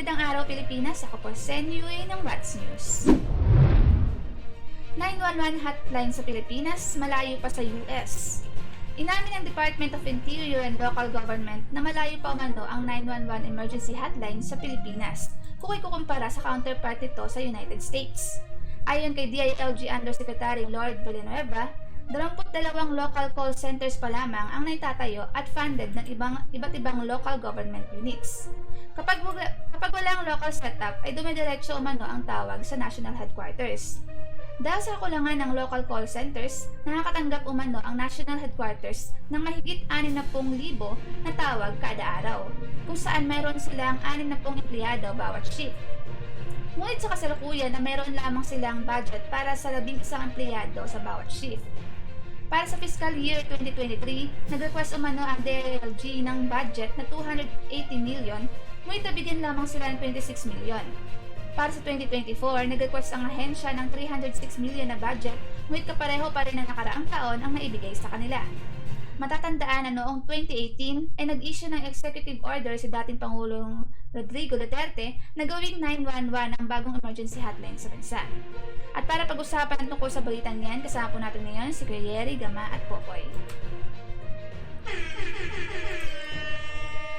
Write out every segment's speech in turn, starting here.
Magandang araw Pilipinas, ako po Sen Yui ng What's News. 911 hotline sa Pilipinas, malayo pa sa US. Inamin ng Department of Interior and Local Government na malayo pa umano ang 911 emergency hotline sa Pilipinas kung ikukumpara sa counterpart nito sa United States. Ayon kay DILG Undersecretary Lord Villanueva, 22 local call centers pa lamang ang naitatayo at funded ng iba't ibang local government units. Kapag walang local setup ay dumidiretso umano ang tawag sa national headquarters. Dahil sa kulangan ng local call centers, nakakatanggap umano ang national headquarters ng mahigit 60,000 na tawag kada araw, kung saan mayroon silang 60 empleyado bawat shift. Ngunit sa kasalukuyan na mayroon lamang silang budget para sa 11 empleyado sa bawat shift. Para sa fiscal year 2023, nag-request umano ang DILG ng budget na 280 million, ngunit nabigyan lamang sila ng 26 million. Para sa 2024, nag-request ang ahensya ng 306 million na budget, ngunit kapareho pa rin ng nakaraang taon ang naibigay sa kanila. Matatandaan na noong 2018 ay nag-issue ng executive order si dating Pangulong Rodrigo Duterte na gawing 911 ang bagong emergency hotline sa bansa. At para pag-usapan tungkol sa balitang yan, kasama po natin ngayon si Kuya Yeri, Gama at Popoy.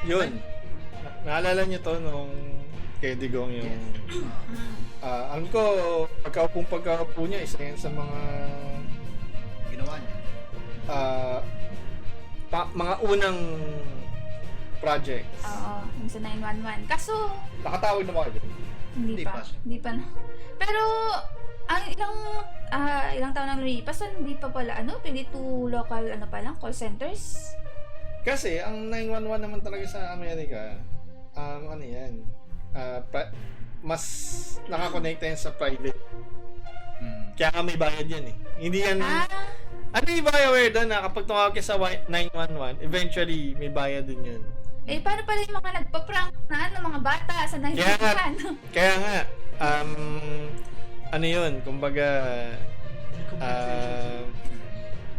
Yun. Naalala niyo to nung kay Digong yung... alam ko, pagkaupo niya, isa yan sa mga... ginawa niya. Mga unang projects. Oo, yung sa 911. Kaso, Nakatawag na ba kayo? hindi Hindi pa. pa. Hindi pa na. Pero, ang ilang taon nang lumipas, hindi pa pala, 22 local, call centers? Kasi, ang 911 naman talaga sa Amerika, mas nakakonekta yan sa private. Kaya nga may bayad yan eh. Hindi yan... Ano yung aware doon na kapag tumawag ka sa 911, eventually may bayad din yun. Eh, paano pala yung mga nagpa-prank na mga bata sa 911? Kaya nga, ano yun, kumbaga,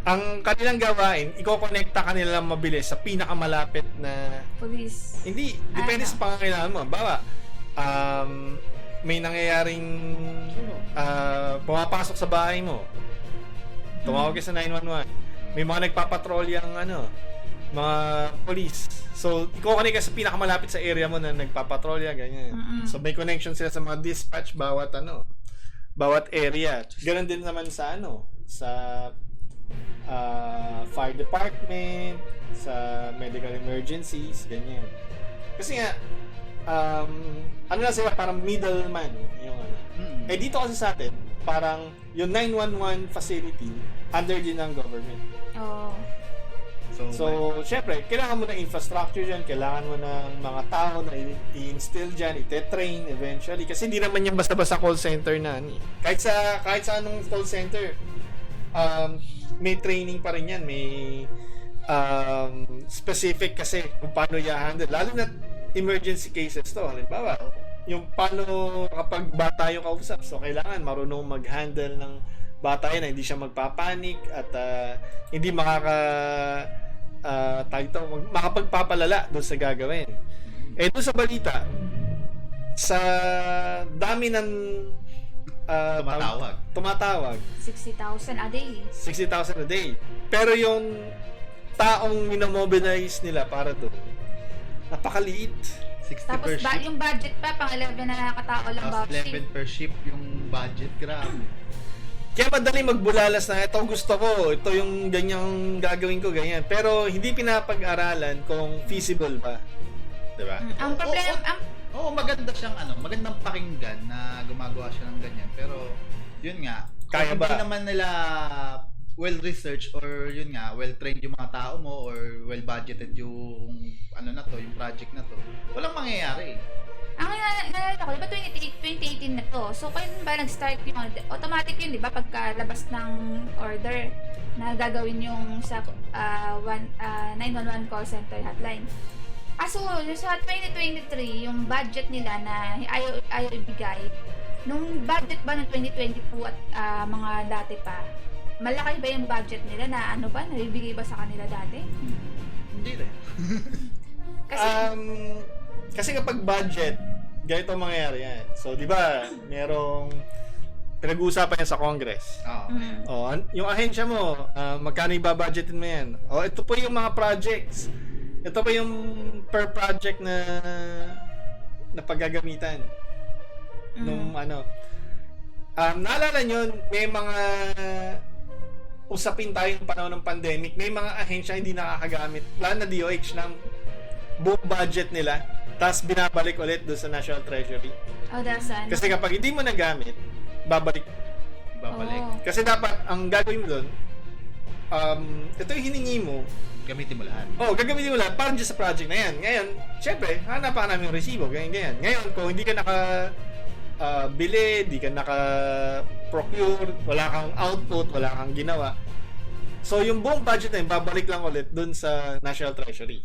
ang kanilang gawain, iko-connecta kanila lang mabilis sa pinakamalapit na... Police. Hindi, depende sa pangangailangan mo. Bawa, may nangyayaring pumapasok sa bahay mo. Tumawag ka sa 911. May mga nagpapatrolyang mga police. So, iko-connect ka sa pinakamalapit sa area mo na nagpapatrolya, ganyan. So, may connection sila sa mga dispatch bawat area. Ganon din naman sa sa fire department, sa medical emergencies, ganyan. Kasi nga, na sila, parang middleman yung Eh, dito kasi sa atin, parang yung 911 facility under din ng government. Oh. So, syempre, kailangan mo ng infrastructure dyan, kailangan mo ng mga tao na i-instill dyan, ite-train eventually. Kasi hindi naman yung basta-basta call center na. Kahit sa anong call center, may training pa rin yan. May specific kasi kung paano i-handle. Lalo na emergency cases to. Halimbawa, yung paano kapag bata yung kausap. So, kailangan marunong mag-handle ng bata yan na hindi siya magpapanik at hindi makapagpapalala doon sa gagawin. Eh, doon sa balita, sa dami ng tumatawag 60,000 a day. 60,000 a day. Pero yung taong minamobilize nila para doon, napakaliit. 60 Tapos per ship. yung budget pa, pang 11 na katao lang Tapos bawat 11 per ship yung budget. Grabe. Kaya madaling magbulalas na ito gusto ko, ito yung ganyang gagawin ko, ganyan. Pero hindi pinapag-aralan kung feasible ba. Diba? Ang problema, Maganda siyang magandang pakinggan na gumagawa siya ng ganyan. Pero yun nga, Kaya ba? hindi naman nila well-researched or yun nga, well-trained yung mga tao mo or well-budgeted yung yung project na to, walang mangyayari. ang nalala ko, di ba 2018 na to? So, kailan ba nag-start yung, automatic yun, di ba, pagkalabas ng order na gagawin yung sa 911 call center hotline. Kaso, sa 2023, yung budget nila na ayaw ibigay, nung budget ba ng 2022 at mga dati pa, malaki ba yung budget nila na nabibigay ba sa kanila dati? Hindi rin. Kasi, Kasi kapag budget, ganito ang mangyayari yan. So, di ba, merong pinag-uusapan yan sa Congress. Oo. Yung ahensya mo, magkano ibabudgetin mo yan? Ito po yung mga projects. Ito po yung per project na paggagamitan. Nung ano. Naalala nyo, may mga usapin tayo ng panahon ng pandemic, may mga ahensya hindi nakakagamit. Lalo na DOH ng buong budget nila, tapos binabalik ulit doon sa National Treasury. Saan? Kasi kapag hindi mo nagamit, babalik. Ibabalik. Kasi dapat, ang gagawin mo doon, ito yung hiningi mo, Gamitin mo lahat. gagamitin mo lahat para dyan sa project na yan. Ngayon, syempre, hanapan namin yung resibo, ganyan. Ngayon, kung hindi ka bili, di ka naka-procure, wala kang output, wala kang ginawa. So, yung buong budget na yun, babalik lang ulit dun sa National Treasury.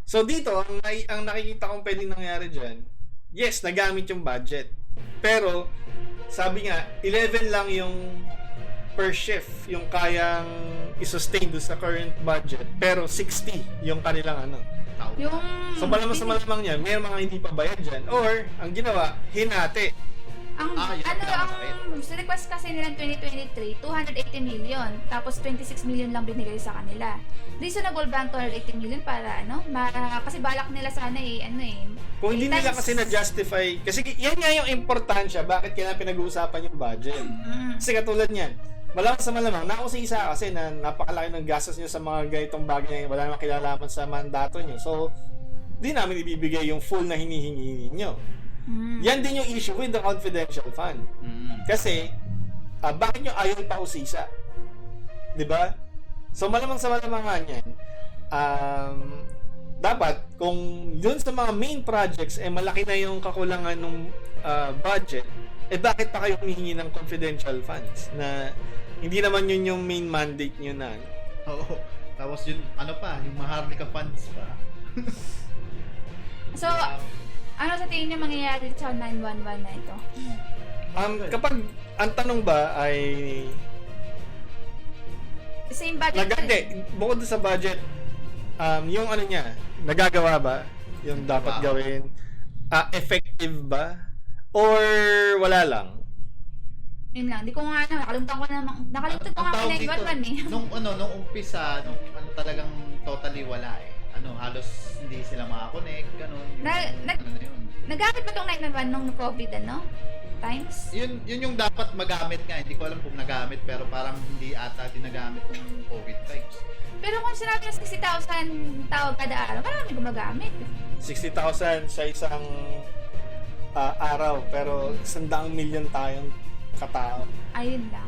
So, dito, ang nakikita kong pwedeng nangyari dyan, yes, nagamit yung budget. Pero, sabi nga, 11 lang yung per shift, yung kayang i-sustain dun sa current budget. Pero, 60 yung kanilang ano. Yung... So, malamang sa malamang niya, may mga hindi pa bayad dyan. Or, ang ginawa, hinati. Ang request kasi nilang 2023, 280 million. Tapos 26 million lang binigay sa kanila. Reasonable ba ang 280 million para kasi balak nila sana Kung hindi nila kasi na-justify, kasi yan nga yung importansya, bakit kailangan pinag-uusapan yung budget. Kasi katulad niyan, malamang sa malamang, nakusisa kasi na napakalaki ng gastos nyo sa mga ganitong bagay na wala namang kilalaman sa mandato nyo. So, di namin ibibigay yung full na hinihingi ninyo. Yan din yung issue with the confidential fund. Kasi, bakit nyo ayaw pausisa? Diba? So, malamang sa malamang nga yan, dapat, kung yun sa mga main projects, malaki na yung kakulangan ng budget, bakit pa kayo humihingi ng confidential funds? Na hindi naman yun yung main mandate nyo na. Oo. Tapos yun, yung Maharlika funds pa. So, ano sa tingin niyo mangyayari sa 911 na ito? Kapag ang tanong ba ay same budget bukod sa budget, yung ano niya, nagagawa ba? Yung dapat gawin? Effective ba? Or wala lang? Yun lang, di ko nga nakalimutan ko nga 911 Nung umpisa, talagang totally wala halos hindi sila makakonect, ganun. Nagamit ba tong 911 nung COVID times? Yun yung dapat magamit nga. Hindi ko alam kung nagamit pero parang hindi ata dinagamit nung COVID times. Pero kung sinabi na 60,000 tao kada araw, marami gumagamit. 60,000 sa isang araw, pero 100 million tayong katao. Ayun lang.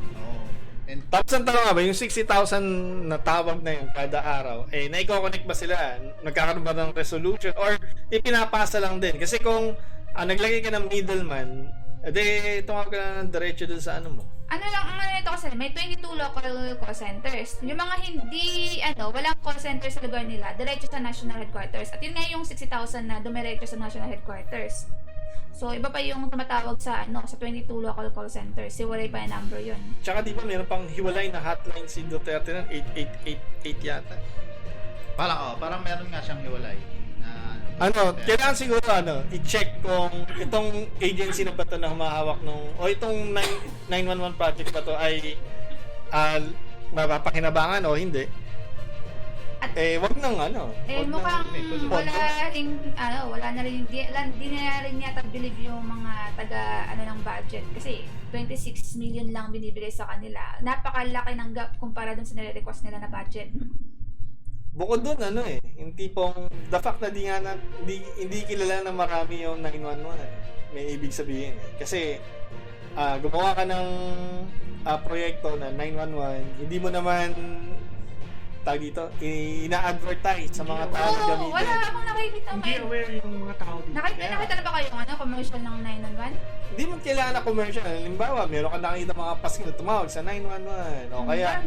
Tapos ang tanong nga ba, yung 60,000 na tawag na yun kada araw, naiko-connect ba sila? Nagkakaroon ba ng resolution? Or ipinapasa lang din? Kasi kung naglagay ka ng middleman, tumawag ka na ng diretso dun sa ano mo. Ito kasi, may 22 local call centers. Yung mga hindi, walang call center sa lugar nila, diretso sa national headquarters. At yun nga yung 60,000 na dumiretso sa national headquarters. So, iba pa yung tumatawag sa 22 local call centers. Siwalay pa yung number yun. Tsaka di ba meron pang hiwalay na hotline si Duterte ng 8888 yata? Parang meron nga siyang hiwalay. Kailangan siguro i-check kung itong agency na ba ito na humahawak o itong 911 project ba ito ay mapapakinabangan o hindi. At, wag nang mukhang wala na rin, di na rin yata believe yung mga taga ng budget kasi 26 million lang binibigay sa kanila. Napakalaki ng gap kumpara dun sa nire-request nila na budget. Bukod dun, yung tipong, the fact na hindi kilala na marami yung 911, may ibig sabihin. Kasi, gumawa ka ng proyekto na 911, hindi mo naman, ina-advertise sa mga tao na gamitin. Wala akong nakikita. Hindi aware yung mga tao dito. Nakita na ba kayo commercial ng 911? Hindi mo kailangan na commercial. Halimbawa, meron ka nakita mga paskil na tumawag sa 911. O kaya,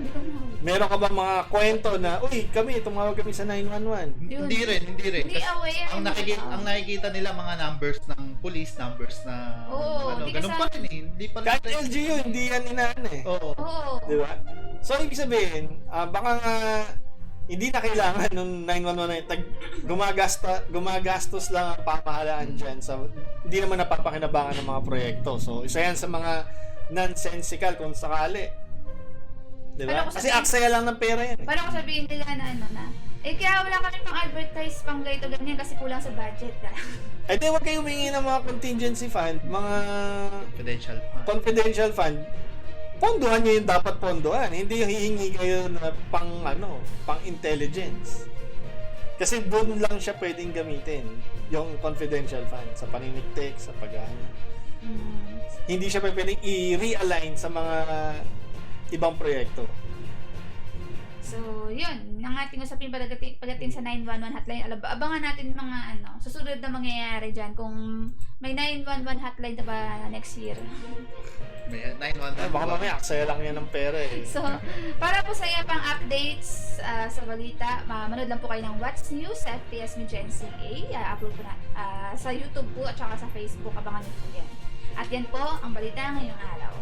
meron ka ba mga kwento na, uy, tumawag kami sa 911. Hindi rin. Hindi aware. Ang nakikita nila mga numbers ng police, numbers na ganun pa rin Hindi pa kahit LGU, hindi yan inaan Oo. Di ba? So, ibig sabihin, baka nga Hindi na kailangan nung 911 na yun. Gumagastos lang ang pamahalaan dyan. Hindi naman napapakinabangan ng mga proyekto. So, isa yan sa mga nonsensical kung sakali. Diba? Paano ko Kasi sabihin- aksaya lang ng pera yan. Paano ko sabihin nila na ano na, kaya wala kami pang advertise pang ganito ganyan kasi kulang sa budget. Eh di, huwag kayo humingi ng mga contingency fund, mga Confidential pa. confidential fund. Pondohan nyo yung dapat pondohan. Hindi yung hihingi kayo na pang intelligence. Kasi doon lang siya pwedeng gamitin, yung confidential fund, sa paninigtik, sa pag-ano. Hindi siya pwedeng i-realign sa mga ibang proyekto. So, yun. Ang ating usapin pagdating sa 911 hotline. Abangan natin mga susunod na mangyayari dyan kung may 911 hotline na ba next year. May 911. Baka mamaya, aksaya lang yan ng pera eh. So, para po sa iyo pang updates sa balita, manood lang po kayo ng What's News sa FPS Media NCA. Upload po na sa YouTube po at saka sa Facebook. Abangan niyo po yan. At yan po ang balita ngayong araw.